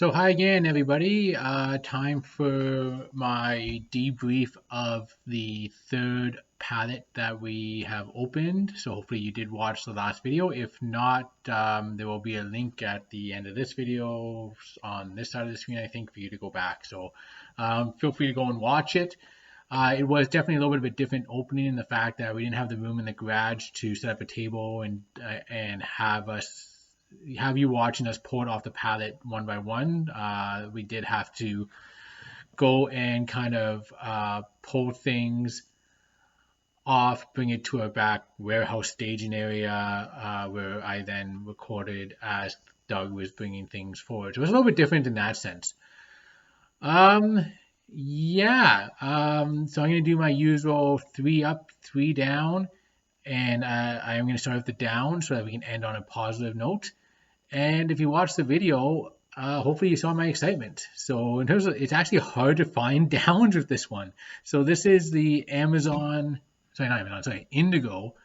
So hi again, everybody. Time for my debrief of the third palette that we have opened. So hopefully you did watch the last video. If not, there will be a link at the end of this video on this side of the screen, I think, for you to go back. So feel free to go and watch it. It was definitely a little bit of a different opening in the fact that we didn't have the room in the garage to set up a table and have you watching us pull it off the pallet one by one. We did have to go and kind of pull things off, bring it to our back warehouse staging area where I then recorded as Doug was bringing things forward. So it was a little bit different in that sense. Yeah, so I'm going to do my usual 3 up, 3 down, and I am going to start with the down so that we can end on a positive note. And if you watch the video, hopefully you saw my excitement. So in terms of, it's actually hard to find downs with this one. So this is the Indigo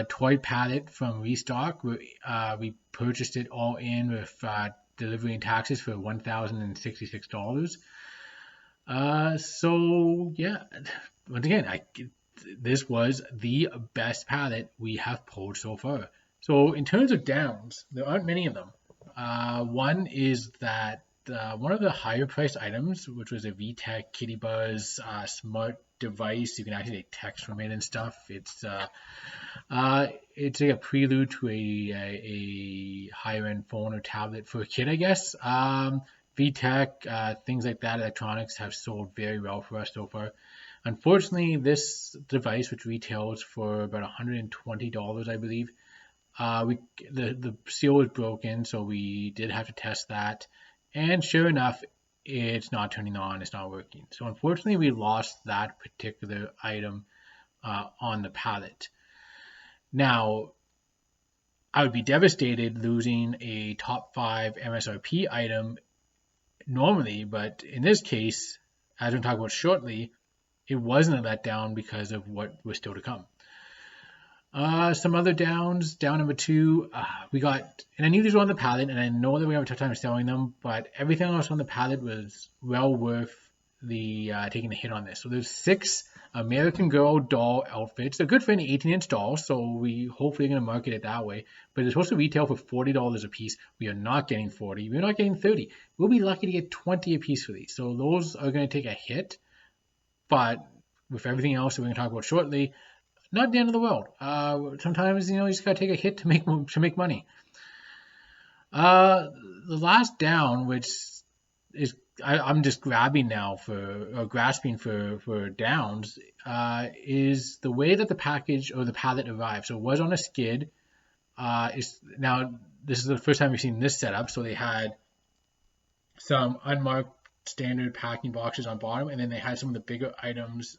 toy pallet from Restock. We purchased it all in with delivery and taxes for $1,066. So yeah, once again, this was the best pallet we have pulled so far. So in terms of downs, there aren't many of them. One is that one of the higher priced items, which was a VTech Kitty Buzz smart device, you can actually take text from it and stuff. It's like a prelude to a higher end phone or tablet for a kid, I guess. VTech, things like that, electronics have sold very well for us so far. Unfortunately, this device, which retails for about $120, I believe, the seal was broken, so we did have to test that. And sure enough, it's not turning on, it's not working. So unfortunately, we lost that particular item on the pallet. Now, I would be devastated losing a top 5 MSRP item normally, but in this case, as we'll talk about shortly, it wasn't a letdown because of what was still to come. Some other downs. Down number 2, we got, and I knew these were on the pallet, and I know that we have a tough time selling them, but everything else on the pallet was well worth the taking the hit on this. So there's 6 American Girl doll outfits. They're good for any 18-inch doll, so we hopefully are going to market it that way. But it's supposed to retail for $40 a piece. We are not getting 40. We're not getting 30. We'll be lucky to get 20 a piece for these. So those are going to take a hit. But with everything else that we're going to talk about shortly, not the end of the world. Sometimes, you just gotta take a hit to make money. The last down, which is I'm just grasping for downs, is the way that the package or the pallet arrived. So it was on a skid. Now this is the first time we've seen this setup. So they had some unmarked standard packing boxes on bottom, and then they had some of the bigger items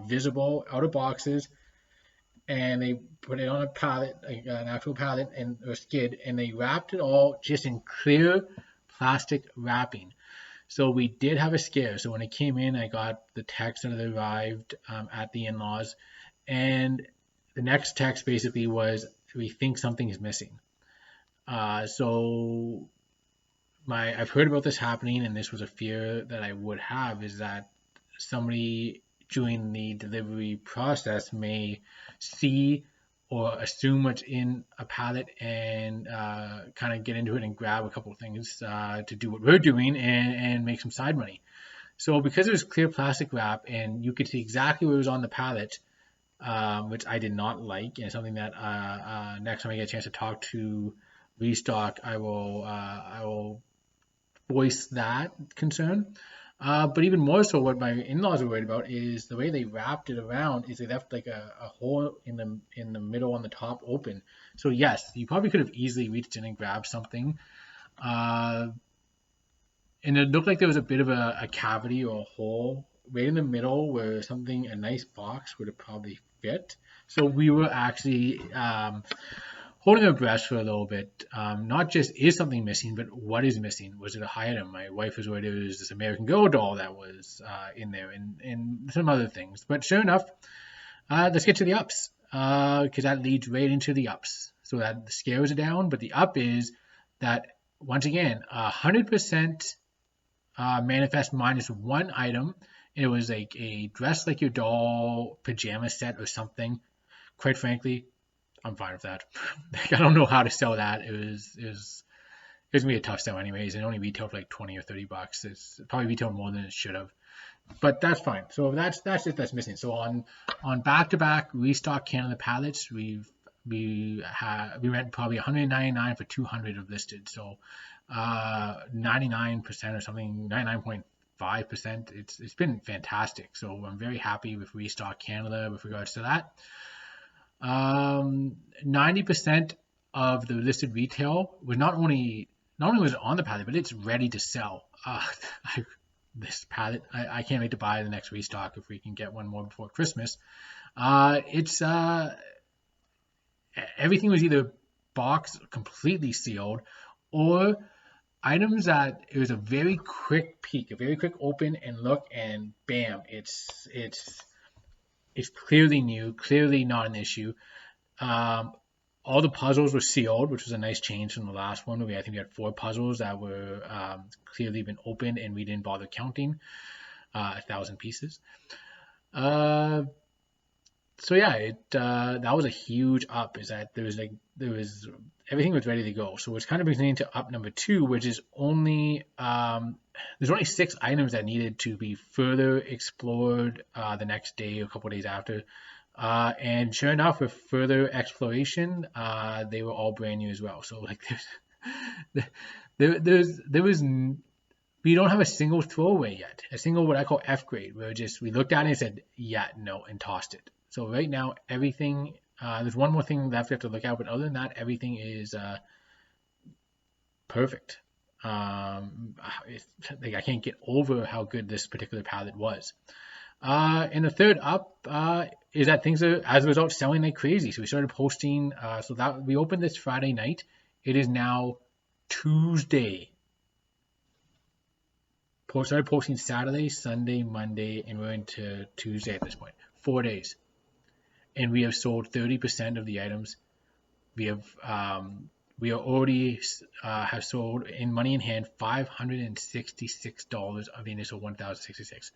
visible out of boxes, and they put it on a pallet, like an actual pallet and or skid, and they wrapped it all just in clear plastic wrapping. So we did have a scare. So when it came in, I got the text that it arrived at the in-laws, and the next text basically was, we think something is missing. So I've heard about this happening, and this was a fear that I would have, is that somebody during the delivery process may see or assume what's in a pallet and kind of get into it and grab a couple of things to do what we're doing and make some side money. So because it was clear plastic wrap and you could see exactly what was on the pallet, which I did not like, and something that next time I get a chance to talk to Restock, I will voice that concern. But even more so, what my in-laws are worried about is the way they wrapped it around. Is they left like a hole in the middle on the top open. So yes, you probably could have easily reached in and grabbed something, and it looked like there was a bit of a cavity or a hole right in the middle where a nice box would have probably fit. So we were actually holding our breath for a little bit. Not just is something missing, but what is missing? Was it a high item? My wife was worried it was this American Girl doll that was in there, and some other things. But sure enough, let's get to the ups, because that leads right into the ups. So that the scares are down, but the up is that once again, 100% manifest minus one item. It was like a dress like your doll pajama set or something. Quite frankly, I'm fine with that. I don't know how to sell that. It was gonna be a tough sell anyways. It only retailed for like 20 or 30 bucks. It's probably retailed more than it should have, but that's fine. So that's it. That's missing. So on back-to-back Restock Canada pallets, we went probably 199 for 200 of listed. So 99% or something, 99.5%. It's been fantastic. So I'm very happy with Restock Canada with regards to that. 90% of the listed retail was not only was it on the pallet, but it's ready to sell. This pallet, I can't wait to buy the next Restock if we can get one more before Christmas. Everything was either boxed completely sealed, or items that it was a very quick peek, a very quick open and look, and bam, it's clearly new, clearly not an issue. All the puzzles were sealed, which was a nice change from the last one. I think we had 4 puzzles that were clearly been opened, and we didn't bother counting 1,000 pieces. So yeah, that was a huge up. Is that there was everything was ready to go. So it's kind of brings me into up number 2, which is only there's only 6 items that needed to be further explored the next day or a couple of days after. And sure enough, with further exploration, they were all brand new as well. So like there was we don't have a single throwaway yet, a single what I call F grade, where we looked at it and said yeah, no, and tossed it. So right now everything, there's one more thing left we have to look at, but other than that, everything is perfect. I can't get over how good this particular palette was. And the third up is that things are, as a result, selling like crazy. So we started posting. So that we opened this Friday night. It is now Tuesday. Started posting Saturday, Sunday, Monday, and we're into Tuesday at this point. 4 days, and we have sold 30% of the items. We are already have sold in money in hand $566 of the initial 1,066.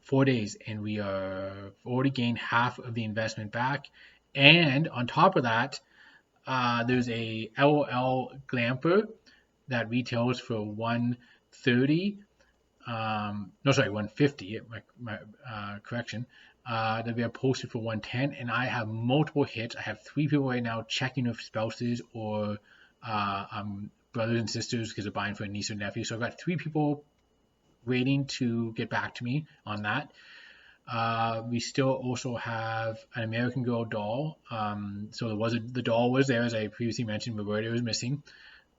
4 days, and we are already gained half of the investment back. And on top of that, there's a LOL Glamper that retails for $130. No, sorry, $150. My correction. That we have posted for $110, and I have multiple hits. I have 3 people right now checking with spouses or brothers and sisters because they're buying for a niece or nephew. So I've got 3 people waiting to get back to me on that. We still also have an American Girl doll. So the doll was there, as I previously mentioned, but it was missing.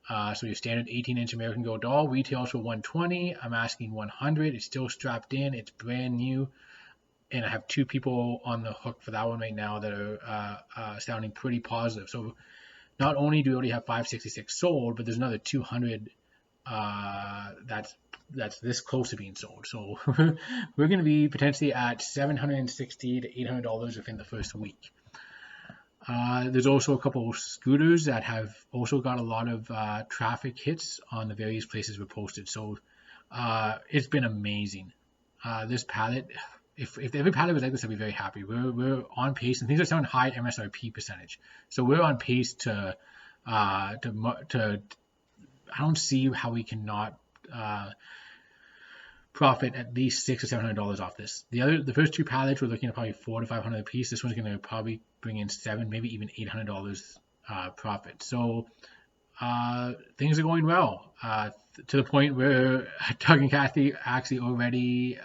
So your standard 18-inch American Girl doll retails for $120. I'm asking $100. It's still strapped in. It's brand new, and I have 2 people on the hook for that one right now that are sounding pretty positive. So not only do we already have 566 sold, but there's another 200 that's this close to being sold. So we're going to be potentially at $760 to $800 within the first week. There's also a couple of scooters that have also got a lot of traffic hits on the various places we posted. So it's been amazing. This pallet, if every pallet was like this, I'd be very happy. We're on pace, and things are selling high MSRP percentage. So we're on pace to I don't see how we cannot profit at least $600 or $700 off this. The first 2 pallets we're looking at probably $400 to $500 a piece. This one's going to probably bring in $700, maybe even $800 profit. So things are going well to the point where Doug and Kathy actually already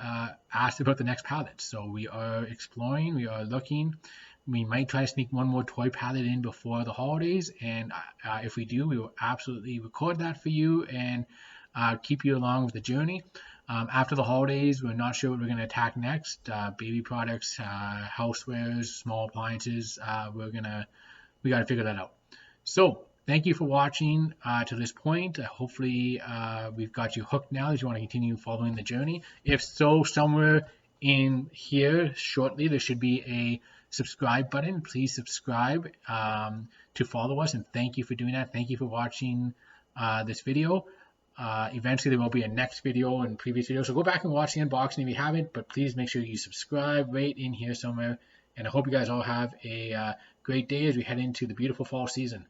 asked about the next pallet. So we are exploring, we are looking. We might try to sneak one more toy pallet in before the holidays, and if we do, we will absolutely record that for you and keep you along with the journey. After the holidays, we're not sure what we're going to attack next. Baby products, housewares, small appliances. We got to figure that out. So thank you for watching to this point. Hopefully we've got you hooked now if you want to continue following the journey. If so, somewhere in here shortly there should be a subscribe button. Please subscribe to follow us, and thank you for doing that. Thank you for watching this video. Eventually there will be a next video and previous video, so go back and watch the unboxing if you haven't, but please make sure you subscribe right in here somewhere. And I hope you guys all have a great day as we head into the beautiful fall season.